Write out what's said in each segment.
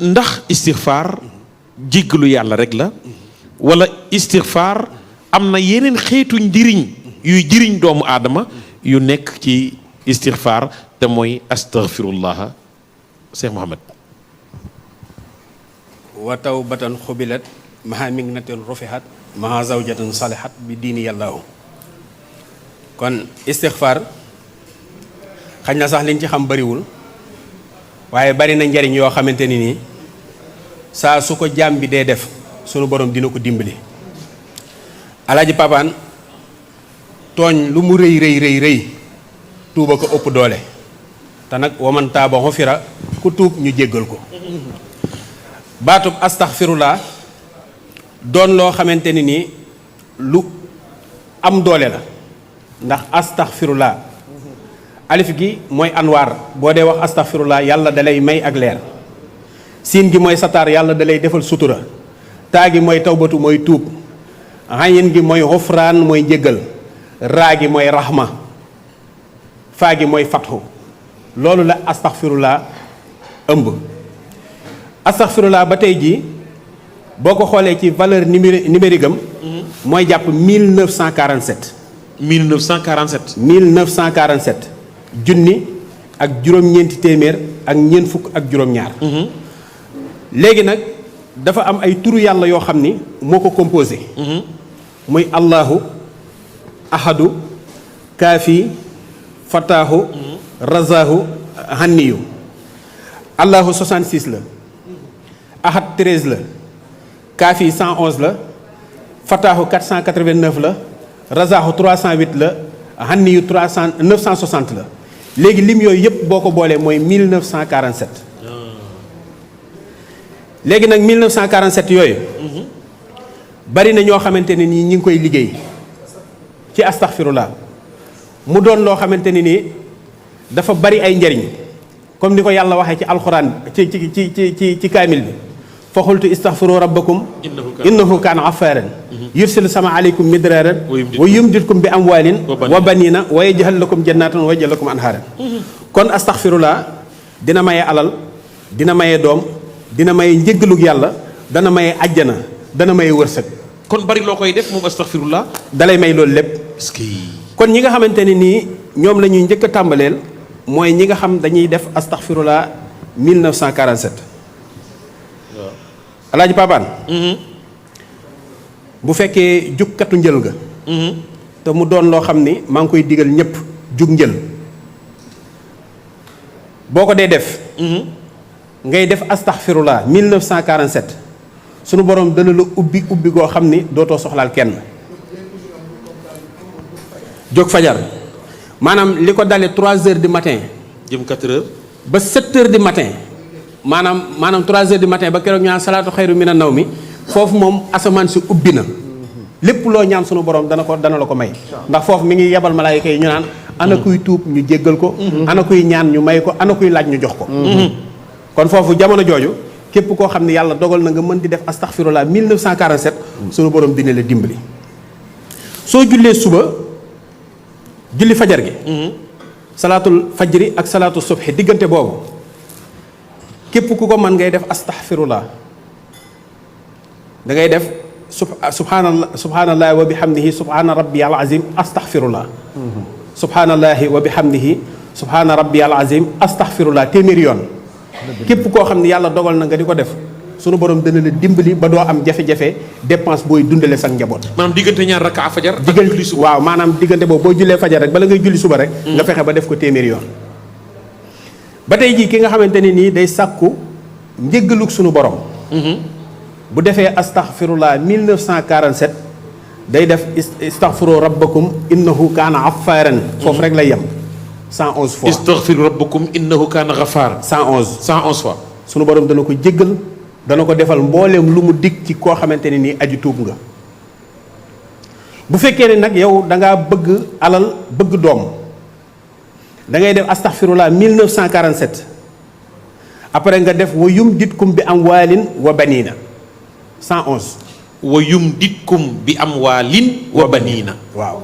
ndax istighfar jéggalu yàlla rek la wala istighfar am na yeneen xeetu njëriñ yuy jëriñ doomu aadama yu nekk ci istighfar te mooy astaghfirullah Cheikh Mouhamed. wa tawbatan xubilat maha mignatin rufihat maha zawjatin salihat bi diini yàllaahu. kon istighfar xañ na sax liñ ci xam bariwul waaye bari na njariñ yoo xamante ni nii saa su ko jaam bi dee def sunu borom dina ko dimbali. alaaji papaan tooñ lu mu rëy rëy rëy rëy tuuba ko ëpp doole te nag waman taaba xufira ku tuub ñu jéggal ko. baatub astaxfirullah doon loo xamante ni nii lu am doole la ndax astaxfirullah alif gi mooy anwaar boo dee wax astaxfirullah yàlla dalay may ak leer. siin gi mooy sataar yàlla dalay defal sutura. taa gi mooy tawbatu mooy tuub. xayin gi mooy xufraan mooy njéggal. raa gi mooy raxma. faa gi mooy fatxu. loolu la astaxfirullah ëmb. astaxfirullah ba tey jii boo ko xoolee ci valeur numérique am mooy jàpp 1947. 1947. 1947 junni ak juróom-ñeenti téeméer ak ñeent fukk ak juróom-ñaar. léegi nag dafa am ay turu yàlla yoo xam ni moo ko composé. muy allahu ahadu kaafi fataahu razaahu hanniyu. allahu 66 la. ahad 13 la. kaafi 111 la. fataahu 489 la. razaahu 308 la. hanniyu 960 la. léegi lim yooyu yëpp boo ko boolee mooy 1947. léegi nag 1947 yooyu. bari na ñoo xamante ne nii ñi ngi koy liggéey ci astaghfirullah mu doon loo xamante ne nii dafa bari ay njariñ comme ni ko yàlla waxee ci alxuraan ci kaamil bi. fa xultu istaghfiru rabbakum innahu kaana ghaffaaran yursilu sama aleykum midraaran wa yumdidkum bi amwaalin wa baniina wa yaj'al lakum jannaatan wa yaj'al lakum anhaaran. kon astaghfirullah dina maye alal dina maye doom dina maye njëggalug yàlla dana maye ajjana dana maye wërsëg. kon bari loo koy def moom astaghfirullah dalay may loolu lépp. est-ce que kon ñi nga xamante ne nii ñoom la ñuy njëkk a tàmbaleel mooy ñi nga xam dañuy def astaghfirullah 1947. waaw alaaji Paapaan. bu fekkee jukkatu njël nga. te mu doon loo xam ni maa ngi koy digal ñëpp jug njël boo ko dee def. ngay def astaghfirullah 1947 sunu borom dana la ubbi goo xam ni dootoo soxlaal kenn. jóg fajar maanaam li ko dalee 3 heures du matin. jëm 4 heures. ba 7 heures du matin maanaam 3 heures du matin ba keroog ñu naan salaatu xayru mina naw mi foofu moom asamaan si ubbi na. lépp loo ñaan sunu borom dana la ko may. ndax foofu mi ngi yebal malaayika yi ñu naan. ana kuy tuub ñu jéggal ko. ana kuy ñaan ñu may ko ana kuy laaj ñu jox ko. kon foofu jamono jooju képp koo xam ne yàlla dogal na nga mën di def astaghfirullah 1947 sunu borom dina la dimbali. soo jullee suba julli fajar gi. salaatul fajri ak salaatul subhi diggante boobu képp ku ko mën ngay def astaghfirullah da ngay def subhanallah wa bihamdihi subhana rabbiyal azim astaghfirullah. subhanallahi wa bihamdihi subhana rabbiyal azim astaghfirullah téeméeri yoon. képp koo xam ne yàlla dogal na nga di ko def sunu borom dana la dimbali ba doo am jafe-jafe dépense booy dundale sa njaboot. maanaam diggante ñaar rakka fajar. julli suba waaw maanaam diggante boobu boo jullee fajar rek bala ngay julli suba rek. nga fexe ba def ko téeméeri yoon. ba tey jii ki nga xamante ne nii day sàkku njëggalug sunu borom. bu defee astaghfirullah 1947 day def istaghfiru rabbakum innahu kaana ghaffaaran. foofu rek lay yem. 111 fois istaghfiru rabbakum innahu kaana ghaffaaran. 111 fois. sunu borom dana ko jéggal dana ko defal mbooleem lu mu dig ci koo xamante ne nii aji tuub nga. bu fekkee ne nag yow da ngaa bëgg alal bëgg doom da ngay def astaghfirullah 1947 après nga def wa yumditkum bi amwaalin wa baniina 111. wa yumditkum bi amwaalin wa baniina. waaw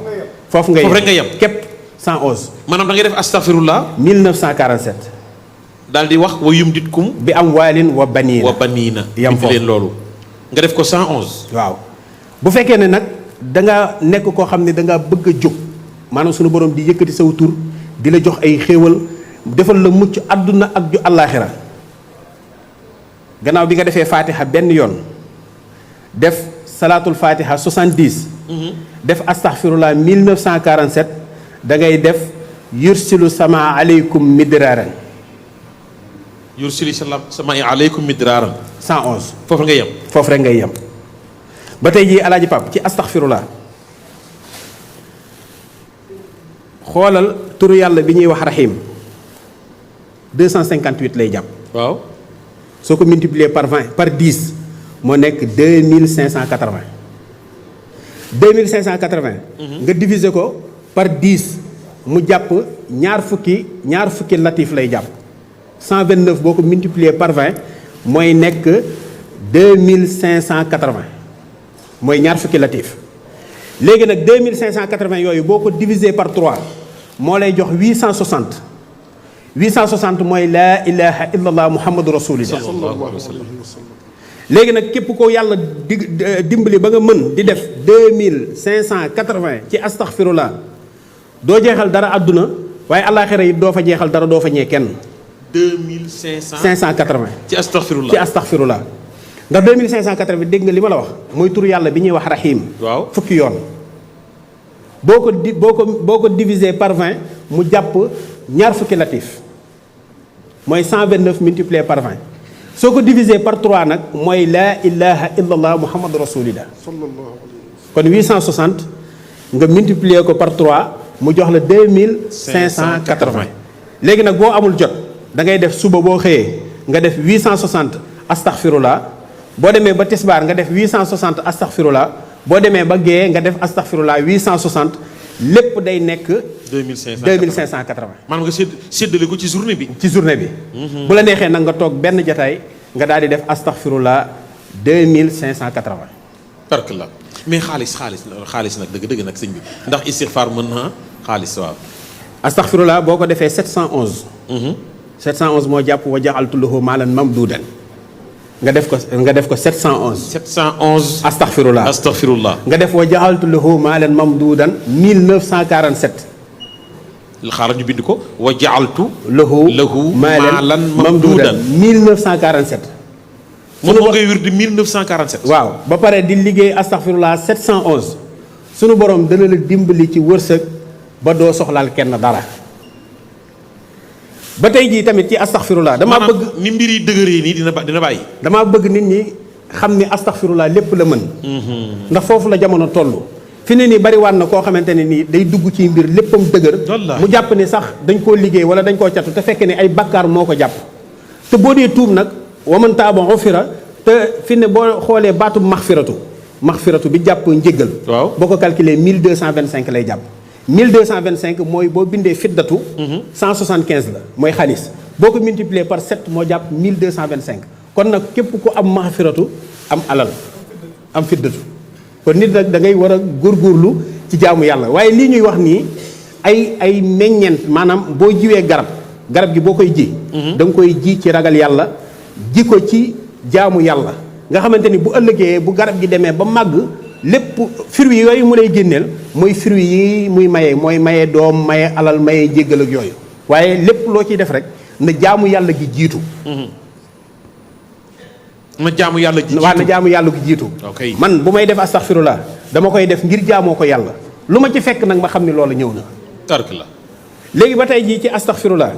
foofu ngay foofu rek nga yem képp 111. maanaam da ngay def astaghfirullah 1947. daal di wax wa yumditkum bi amwaalin wa baniina. wa baniina. yam bind leen loolu. nga def ko 111. waaw bu fekkee ne nag da nga nekk koo xam ne da nga bëgg a jóg maanaam sunu borom di yëkkati saw tur di la jox ay xéewal defal la mucc àdduna ak ju àllaaxira gannaaw bi nga defee fatiha benn yoon def salaatul fatiha 70. def astaghfirullah 1947 da ngay def yursilu sama aleykum midraaran. yursili sama aleykum midraaran. 111. foofu ngay yem. foofu rek ngay yem ba tey jii alaaji Pap ci astaghfirullah xoolal turu yàlla bi ñuy wax rahim 258 lay jàpp. waaw. soo ko multiplier par 20 par 10 moo nekk 2580. 2580. nga diviser ko par 10 mu jàpp ñaar fukki latif lay jàpp. 129 boo ko multiplier par 20 mooy nekk 2580 mooy ñaar fukki latif léegi nag 2580 yooyu boo ko diviser par 3 moo lay jox 860 860 mooy laa ilaha illallah muhammadu rasulillah. léegi nag képp ko yàlla dimbali ba nga mën di def 2580 ci astaghfirullah doo jeexal dara àdduna waaye àllaaxira yi doo fa jeexal dara doo fa ñee kenn. 2580 ci astaghfirullah ci astaghfirullah ndax 2580 dégg nga li ma la wax mooy tur yàlla bi ñuy wax rahim. waaw fukki yoon boo ko diviser par 20 mu jàpp ñaar fukki latif mooy 129 multiplié par 20 soo ko diviser par 3 nag mooy laa ilaha illallah muhammadu rasulillah. kon 860 nga multiplier ko par 3 mu jox la 2580. léegi nag boo amul jot da ngay def suba boo xëyee nga def 860 astaghfirullah boo demee ba tisbaar nga def 860 astaghfirullah boo demee ba gée nga def astaghfirullah 860 lépp day nekk. 2580. maanaam nga séddale ko ci journée bi. ci journée bi. bu la neexee nag nga toog benn jataay nga daal di def astaghfirullah 2580. tark la mais xaalis nag dëgg nag sëñ bi ndax istighfar mën naa xaalis waaw. astaghfirullah boo ko defee 711. 711 moo jàpp wa ja'altu lahu maalan mamduudan nga def ko 711. 711. astaghfirullah nga def wa ja'altu lahu maalan mamduudan 1947. xaaral ñu bind ko wa ja'altu lahu maalan mamduudan 1947. moom ngay wér di 1947. waaw ba pare di liggéey astaghfirullah 711 sunu borom dana la dimbali ci wërsëg ba doo soxlaal kenn dara. ba tey jii tamit ci astaghfirullah damaa bëgg ni mbir yi dëgëree nii dina bàyyi. damaa bëgg nit ñi xam ni astaghfirullah lépp la mën. ndax foofu la jamono toll. fi ne nii bariwaan na koo xamante ne nii day dugg ci mbir léppam dëgër. mu jàpp ni sax dañ koo liggéey wala dañ koo catu te fekk ni ay bakkaar moo ko jàpp. te boo dee tuub nag waman taaba ufira te fi ne boo xoolee baatu maxfiratu bi jàpp njéggal. waaw boo ko calculé 1225 lay jàpp. 1225 mooy boo bindee fiddatu 175 la mooy xaalis boo ko multiplier par 7 moo jàpp 1225 kon nag képp ku am maxfiratu am alal am fiddatu kon nit nag da ngay war a góorgóorlu ci jaamu yàlla waaye lii ñuy wax nii ay meññeent maanaam boo jiwee garab gi boo koy ji da nga koy ji ci ragal yàlla ji ko ci jaamu yàlla nga xamante ni bu ëllëgee bu garab gi demee ba màgg lépp fruits yooyu mu lay génneel mooy fruits yi muy maye mooy maye doom maye alal maye jéggal ak yooyu waaye lépp loo ciy def rek na jaamu yàlla gi jiitu. na jaamu yàlla gi jiitu waaw na jaamu yàlla gi jiitu. man bu may def astaghfirullah dama koy def ngir jaamoo ko yàlla lu ma ci fekk nag ma xam ni loolu ñëw na. tark la léegi ba tey jii ci astaghfirullah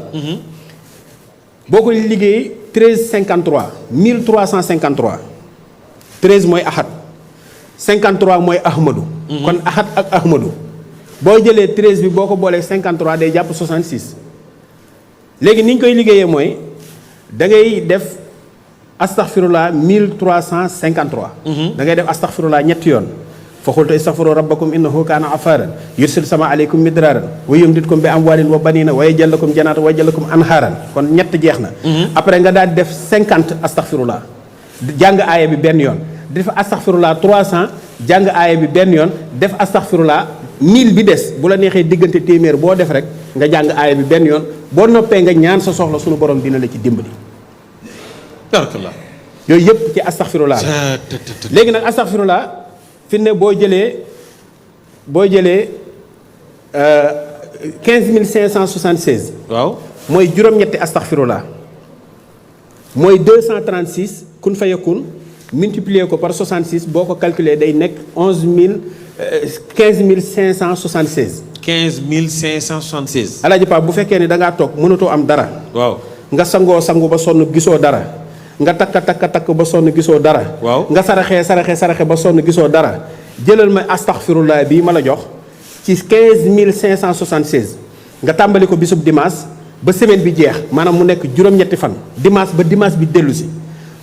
boo ko liggéey 1353 1353 13 mooy ahad 53 mooy ahmadu. kon ahad ak ahmadu boo jëlee 13 bi boo ko boolee 53 day jàpp 66 léegi ni ñu koy liggéeyee mooy da ngay def astaghfirullah 1353. da ngay def astaghfirullah ñetti yoon. fa xultu istaghfiru rabbakum innahu kaana ghaffaaran yursil sama aleykum midraaran wa yumditkum bi amwaalin wa baniina wa yaj'al lakum jannaatan wa yaj'al lakum anhaaran kon ñett jeex na. après nga daal di def 50 astaghfirullah jàng aaya bi benn yoon. def astaghfirullah 300 jàng aaya bi benn yoon def astaghfirullah 1000 bi des bu la neexee diggante téeméer boo def rek nga jàng aaya bi benn yoon boo noppee nga ñaan sa soxla sunu borom dina la ci dimbali. barakallah. yooyu yëpp ci astaghfirullah léegi nag astaghfirullah fi ne boo jëlee 15576. waaw mooy juróom-ñetti astaghfirullah mooy 236 kun fa yakun multiplier ko par 66 boo ko calculer day nekk 15576. 15576. Alaaji Pape bu fekkee ne da ngaa toog mënatoo am dara. waaw nga sangu ba sonn gisoo dara. nga takk ba sonn gisoo dara. waaw nga saraxe ba sonn gisoo dara. jëlal ma astaghfirullah bii ma la jox ci 15576 nga tàmbali ko bisub dimanche ba semaine bi jeex maanaam mu nekk juróom-ñetti fan dimanche ba dimanche bi dellu si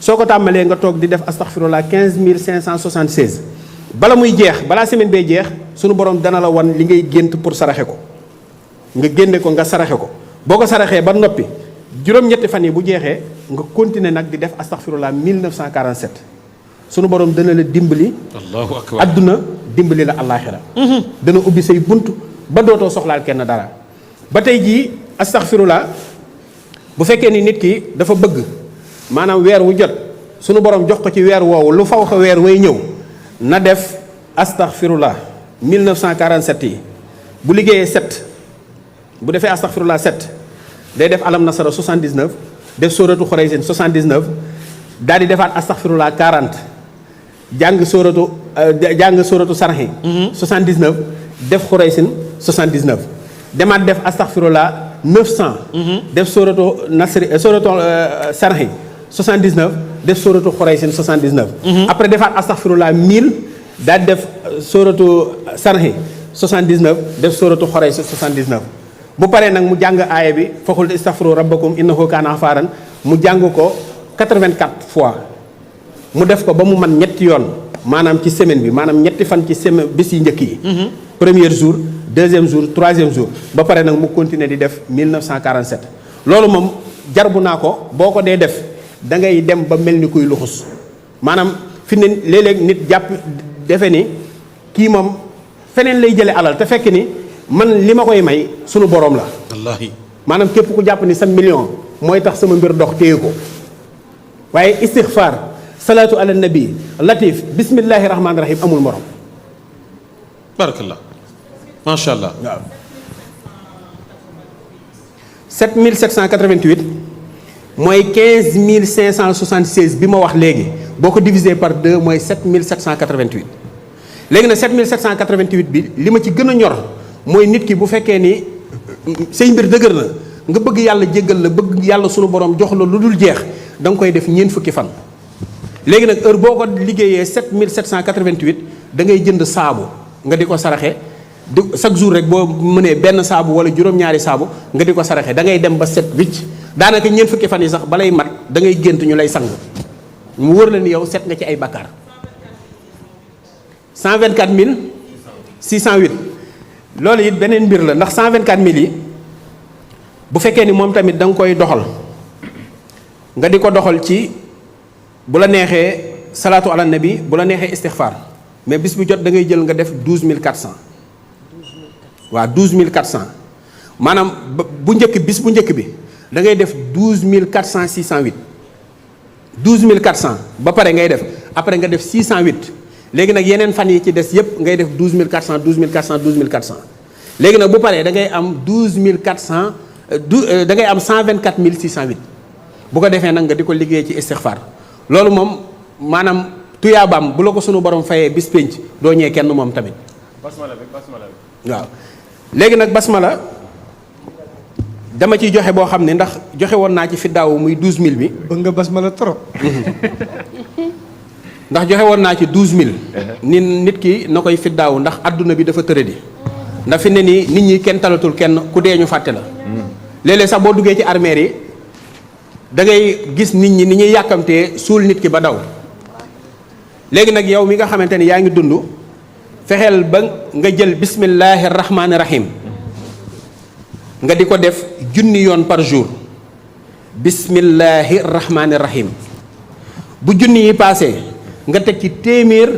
soo ko tàmbalee nga toog di def astaghfirullah 15576 bala muy jeex balaa semaine bee jeex sunu borom dana la wan li ngay gént pour saraxe ko nga génne ko nga saraxe ko boo ko saraxee ba noppi juróom-ñetti fan yi bu jeexee nga continuer nag di def astaghfirullah 1947 sunu borom dana la dimbali. allahu akbar adduna dimbali la àllaaxira dana ubbi say bunt ba dootoo soxlaal kenn dara ba tey jii astaghfirullah bu fekkee ni nit ki dafa bëgg maanaam weer wu jot sunu borom jox ko ci weer woowu lu faw xa weer way ñëw na def astaghfirullah 1947 yi bu liggéeyee 7 bu defee astaghfirullah 7 day def alam nasara 79 def sóoratu xuraysin 79 daal di defaat astaghfirullah 40 jàng sóoratu sarxi 79 def xuraysin 79 demaat def astaghfirullah 900 def sóoratu sarxi 79 def sóoratu xuraysin 79 après defaat astaghfirullah 1000 daal di def sóoratu sarxi 79 def sóoratu xuraysin 79 bu paree nag mu jàng aaya bi faxul istaghfiru rabbakum innahu kaana ghafaaran mu jàng ko 84 fois mu def ko ba mu man ñetti yoon maanaam ci semaine bi maanaam ñetti fan ci semaine bis yi njëkk yi. premier jour deuxième jour troisième jour ba pare nag mu continuer di def 1947 loolu moom jarbu naa ko boo ko dee def da ngay dem ba mel ni kuy luxus maanaam fi ne léeg-léeg nit jàpp defe ni kii moom feneen lay jële alal te fekk ni man li ma koy may sunu borom la. wallaahi maanaam képp ku jàpp ni sa million mooy tax sama mbir dox téye ko waaye istighfar salaatu ala nabi latif bismillahi rahmaani rahim amul morom. barakallah macha allah. waaw 7788 mooy 15576 bi ma wax léegi boo ko diviser par 2 mooy 7788 léegi nag 7788 bi li ma ci gën a ñor mooy nit ki bu fekkee ni say mbir dëgër na nga bëgg yàlla jéggal la bëgg yàlla sunu borom jox la lu dul jeex da nga koy def ñeent fukki fan. léegi nag heure boo ko liggéeyee 7788 da ngay jënd saabu nga di ko saraxe di chaque jour rek boo mënee benn saabu wala juróom-ñaari saabu nga di ko saraxe da ngay dem ba set wicc daanaka ñeent fukki fan yi sax balay mat da ngay gént ñu lay sang mu wër la ni yow set nga ci ay bakkaar. 124608 loolu it beneen mbir la ndax 124000 yi bu fekkee ni moom tamit da nga koy doxal nga di ko doxal ci bu la neexee salaatu ala nabi bu la neexee istighfar mais bis bu jot da ngay jël nga def 12400 waaw 12400 maanaam bu njëkk bis bu njëkk bi da ngay def 12400 12400 ba pare ngay def après nga def 608 léegi nag yeneen fan yi ci des yépp ngay def 12400 12400 12400 léegi nag bu paree da ngay am 12400 da ngay am 124608 bu ko defee nag nga di ko liggéey ci istighfar loolu moom maanaam tuyaabaam bu la ko sunu borom fayee bis pénc doo ñëwee kenn moom tamit. basmala bi waaw léegi nag basmala dama ciy joxe boo xam ne ndax joxe woon naa ci fi daaw muy 12000 bi. bëgg nga basmala trop. ndax joxe woon naa ci 12000. ni nit ki na koy fi daaw ndax adduna bi dafa tëradi. ndax fi ne nii nit ñi kenn talatul kenn ku dee ñu fàtte la. léeg-léeg sax boo duggee ci armeer yi da ngay gis nit ñi ni ñuy yàkkamtee suul nit ki ba daw. léegi nag yow mi nga xamante ni yaa ngi dund fexeel ba nga jël bismillahi rahmaani rahim nga di ko def 1000 yoon par jour bismillahi rahmaani rahim bu junni yi paasee nga teg ci téeméer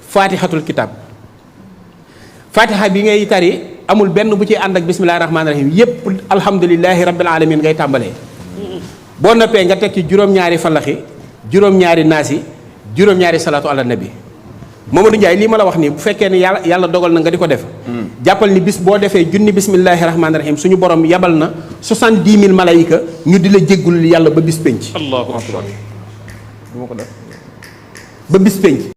faatixatul kitab faatixa bi ngay tari amul benn bu ci ànd ak bismillahi rahmaani rahim yépp alhamdulilahi rabbil alamin ngay tàmbalee boo noppee nga teg ci juróom-ñaari falaxi juróom-ñaari naasi juróom-ñaari salaatu ala nabi Mamadou Ndiaye lii ma la wax nii bu fekkee ne yàlla dogal na nga di ko def jàppal ni bis boo defee junni bismillahi rahmaani rahim suñu borom yabal na 70 000 malayka ñu di la jéggul yàlla ba bis penc allahu akbar ba bis penc